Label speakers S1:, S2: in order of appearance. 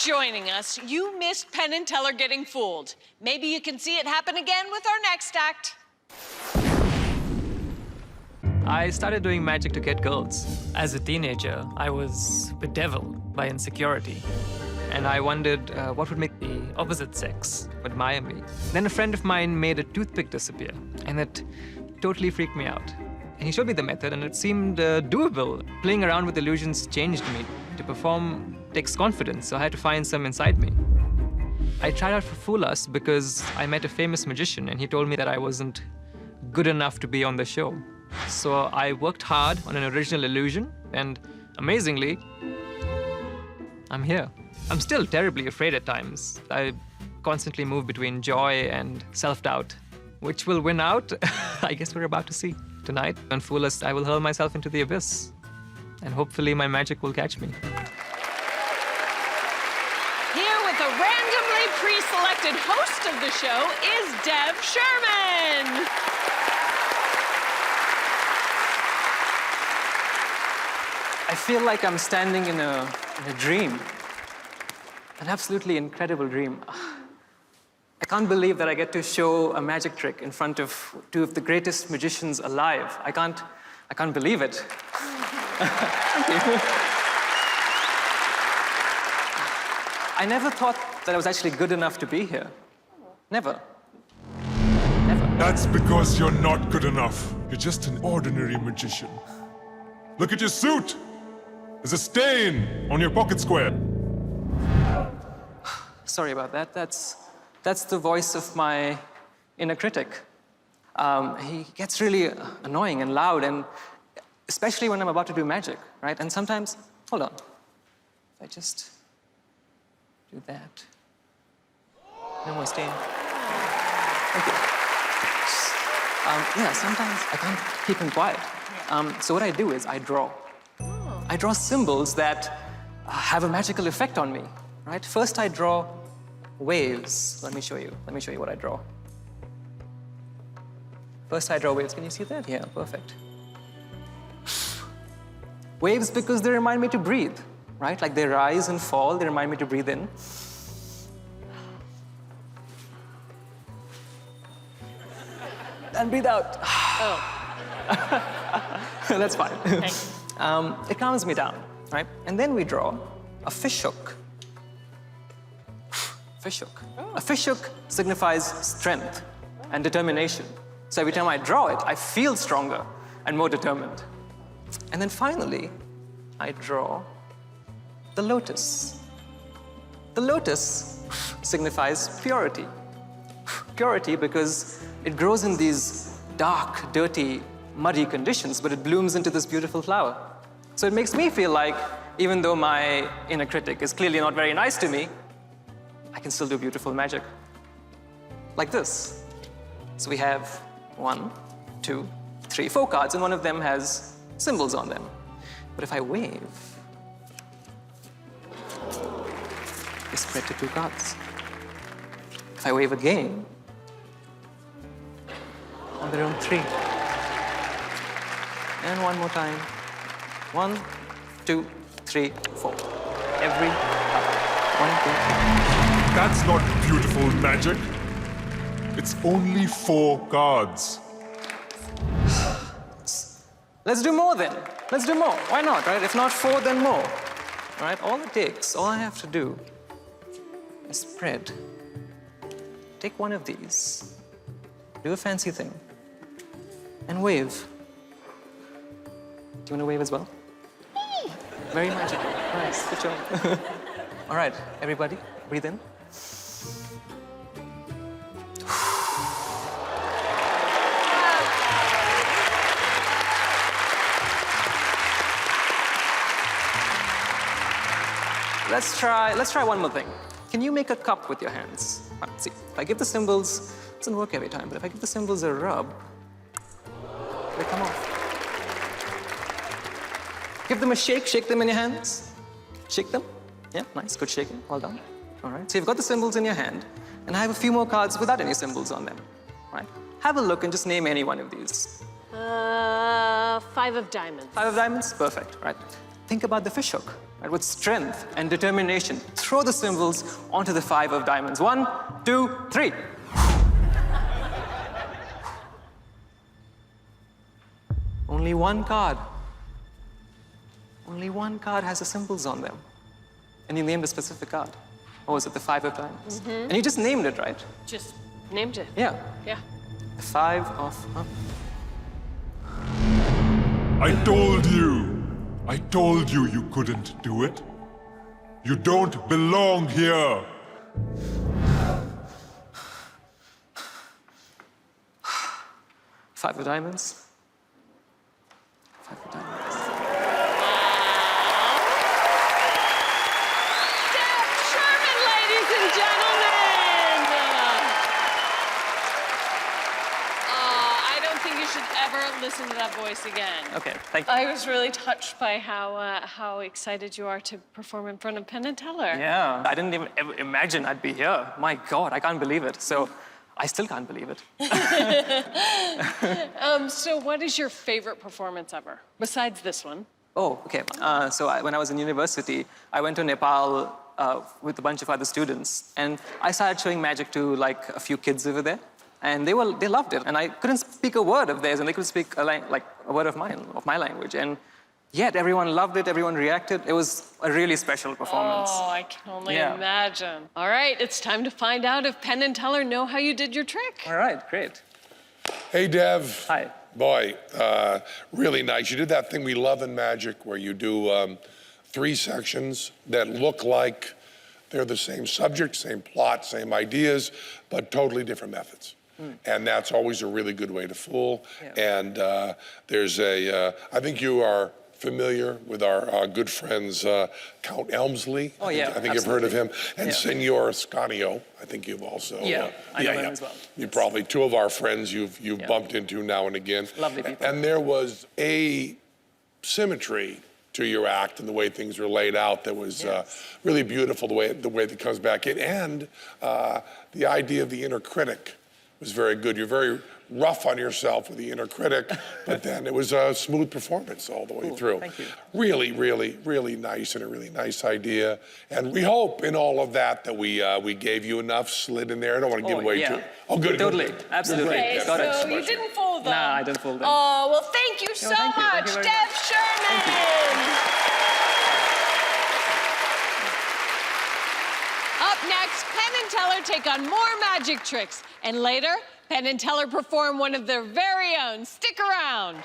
S1: joining us, you missed Penn and Teller getting fooled. Maybe you can see it happen again with our next act.
S2: I started doing magic to get girls.
S3: As a teenager, I was bedeviled by insecurity.
S2: And I wondered what would make the opposite sex admire me. Then a friend of mine made a toothpick disappear, and it totally freaked me out. And he showed me the method, and it seemed doable. Playing around with illusions changed me. To perform takes confidence, so I had to find some inside me. I tried out for Fool Us because I met a famous magician, and he told me that I wasn't good enough to be on the show. So I worked hard on an original illusion, and amazingly, I'm here. I'm still terribly afraid at times. I constantly move between joy and self-doubt. Which will win out? I guess we're about to see. Tonight, on Fool Us, I will hurl myself into the abyss. And hopefully my magic will catch me.
S1: Here with a randomly pre-selected host of the show is Dev Sherman.
S4: I feel like I'm standing in a dream. An absolutely incredible dream. I can't believe that I get to show a magic trick in front of two of the greatest magicians alive. I can't believe it. Thank you. I never thought that I was actually good enough to be here. Never. Never.
S5: That's because you're not good enough. You're just an ordinary magician. Look at your suit. There's a stain on your pocket square.
S4: Sorry about that. That's the voice of my inner critic. He gets really annoying and loud, and especially when I'm about to do magic, right? And sometimes, hold on. If I just do that. No more stain. Thank you. Yeah, sometimes I can't keep him quiet. So what I do is I draw. I draw symbols that have a magical effect on me, right? First I draw waves. Let me show you what I draw. First I draw waves. Can you see that? Yeah, perfect. Waves because they remind me to breathe, right? Like they rise and fall, they remind me to breathe in. And breathe out.
S1: Oh.
S4: That's fine.
S1: Thanks.
S4: It calms me down, right? And then we draw a fish hook. Fish hook.
S1: Oh.
S4: A fish hook signifies strength and determination. So every time I draw it, I feel stronger and more determined. And then finally, I draw the lotus. The lotus signifies purity. Purity because it grows in these dark, dirty, muddy conditions, but it blooms into this beautiful flower. So it makes me feel like, even though my inner critic is clearly not very nice to me, I can still do beautiful magic. Like this. So we have 1, 2, 3, 4 cards, and one of them has symbols on them. But if I wave, they spread to 2 cards. If I wave again, on their own 3. And one more time. 1, 2, 3, 4. Every card. 1, 2, 3.
S5: That's not beautiful magic. It's only 4 cards.
S4: Let's do more then. Let's do more. Why not, right? If not 4, then more. All right? All it takes, all I have to do is spread. Take one of these. Do a fancy thing. And wave. Do you want to wave as well? Very magical. Nice. Good job. All right, everybody, breathe in. Let's try one more thing. Can you make a cup with your hands? See, if I give the symbols, it doesn't work every time, but if I give the symbols a rub, they come off. Give them a shake, shake them in your hands. Shake them. Yeah, nice, good shaking, well done. All right, so you've got the symbols in your hand, and I have a few more cards without any symbols on them. Right? Have a look and just name any one of these.
S1: 5 of diamonds.
S4: 5 of diamonds? Perfect, right. think about the fishhook. Right? With strength and determination, throw the symbols onto the 5 of diamonds. 1, 2, 3. Only one card. Only one card has the symbols on them. And you named a specific card. What was it, the 5 of diamonds? And you just named it, right?
S1: Just named it.
S4: Yeah.
S1: Yeah.
S4: The 5 of...
S5: I told you you couldn't do it. You don't belong here.
S4: Five of diamonds. 5 of diamonds.
S1: Dev Sherman, ladies and gentlemen! I don't think you should ever listen to that voice again.
S4: Okay, thank you.
S1: I was really touched by how excited you are to perform in front of Penn and Teller.
S4: Yeah, I didn't even ever imagine I'd be here. My God, I can't believe it. So, I still can't believe it.
S1: So what is your favorite performance ever, besides this one?
S4: Oh, okay. When I was in university, I went to Nepal with a bunch of other students, and I started showing magic to like a few kids over there, and they loved it. And I couldn't speak a word of theirs, and they could speak a word of my language, and yet everyone loved it. Everyone reacted. It was a really special performance.
S1: Oh, I can only imagine. All right, it's time to find out if Penn and Teller know how you did your trick.
S4: All right, great.
S6: Hey, Dev.
S4: Hi.
S6: Boy, really nice. You did that thing we love in magic where you do 3 sections that look like they're the same subject, same plot, same ideas, but totally different methods. And that's always a really good way to fool.
S4: Yeah.
S6: And there's I think you are familiar with our good friends, Count Elmsley.
S4: Oh, yeah,
S6: I think you've heard of him. And
S4: Yeah.
S6: Senor Scanio, I think you've also...
S4: Yeah, I know him as well.
S6: You probably, 2 of our friends you've bumped into now and again.
S4: Lovely people.
S6: And there was a symmetry to your act and the way things were laid out that was really beautiful, the way that comes back in. And the idea of the inner critic was very good. You're very rough on yourself with the inner critic, but then it was a smooth performance all the way through.
S4: Thank you.
S6: Really, really, really nice, and a really nice idea. And we hope in all of that we gave you enough slid in there. I don't want to give away too. Oh, good.
S4: Totally,
S6: good.
S4: absolutely.
S1: Okay,
S6: Great.
S4: Got it.
S1: so you didn't fool them.
S4: Nah, I didn't fool them.
S1: Oh, well, thank you so
S4: thank you.
S1: much,
S4: Thank you very
S1: Dev
S4: much.
S1: Sherman. Up next, Penn and Teller take on more magic tricks. And later, Penn and Teller perform one of their very own. Stick around.